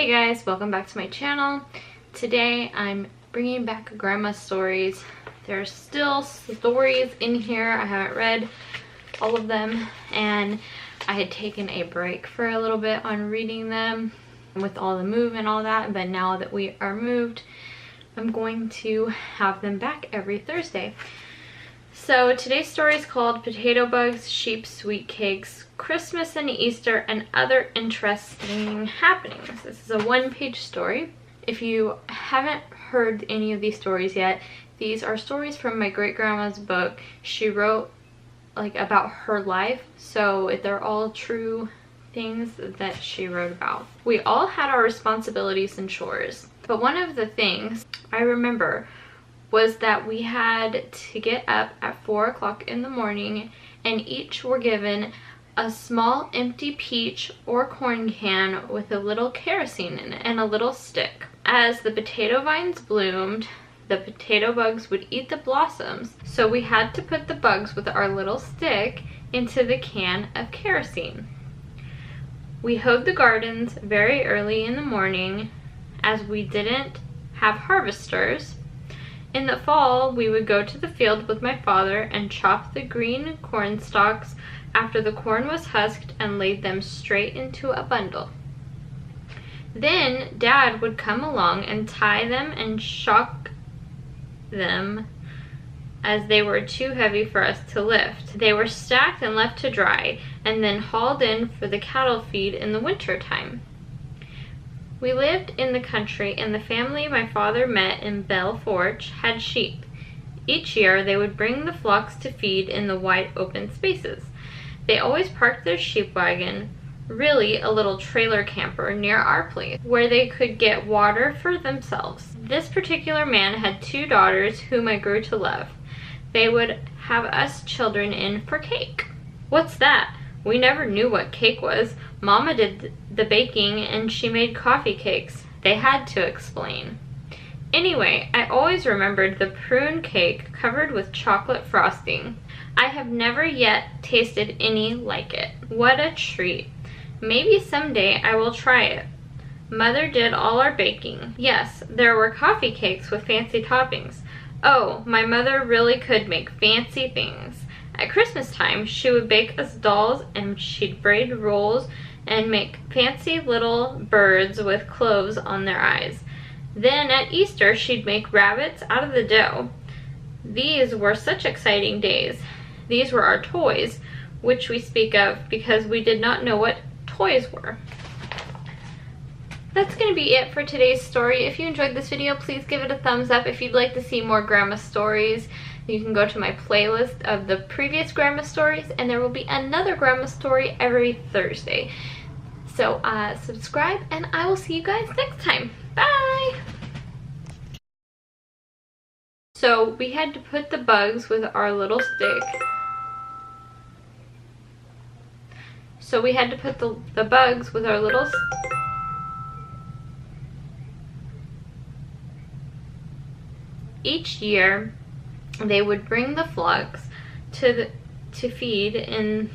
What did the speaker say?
Hey guys, welcome back to my channel. Today I'm bringing back grandma stories. There's still stories in here. I haven't read all of them and I had taken a break for a little bit on reading them with all the move and all that, but now that we are moved, I'm going to have them back every Thursday. So today's story is called Potato Bugs, Sheep Sweet Cakes, Christmas and Easter, and Other Interesting Happenings. This is a one-page story. If you haven't heard any of these stories yet, these are stories from my great-grandma's book. She wrote like about her life, so they're all true things that she wrote about. We all had our responsibilities and chores, but one of the things I remember was that we had to get up at 4 o'clock in the morning and each were given a small empty peach or corn can with a little kerosene in it and a little stick. As the potato vines bloomed, the potato bugs would eat the blossoms, so we had to put the bugs with our little stick into the can of kerosene. We hoed the gardens very early in the morning as we didn't have harvesters. In the fall, we would go to the field with my father and chop the green corn stalks after the corn was husked and laid them straight into a bundle. Then Dad would come along and tie them and shock them as they were too heavy for us to lift. They were stacked and left to dry and then hauled in for the cattle feed in the winter time. We lived in the country and the family my father met in Belfort had sheep. Each year they would bring the flocks to feed in the wide open spaces. They always parked their sheep wagon, really a little trailer camper, near our place where they could get water for themselves. This particular man had 2 daughters whom I grew to love. They would have us children in for cake. What's that? We never knew what cake was. Mama did the baking and she made coffee cakes. They had to explain. Anyway, I always remembered the prune cake covered with chocolate frosting. I have never yet tasted any like it. What a treat. Maybe someday I will try it. Mother did all our baking. Yes, there were coffee cakes with fancy toppings. Oh, my mother really could make fancy things. At Christmas time, she would bake us dolls and she'd braid rolls and make fancy little birds with cloves on their eyes. Then at Easter, she'd make rabbits out of the dough. These were such exciting days. These were our toys, which we speak of because we did not know what toys were. That's going to be it for today's story. If you enjoyed this video, please give it a thumbs up. If you'd like to see more grandma stories, you can go to my playlist of the previous grandma stories, and there will be another grandma story every Thursday. So subscribe, and I will see you guys next time. Bye! So we had to put the bugs with our little stick. So we had to put the bugs with our little each year they would bring the flocks to feed in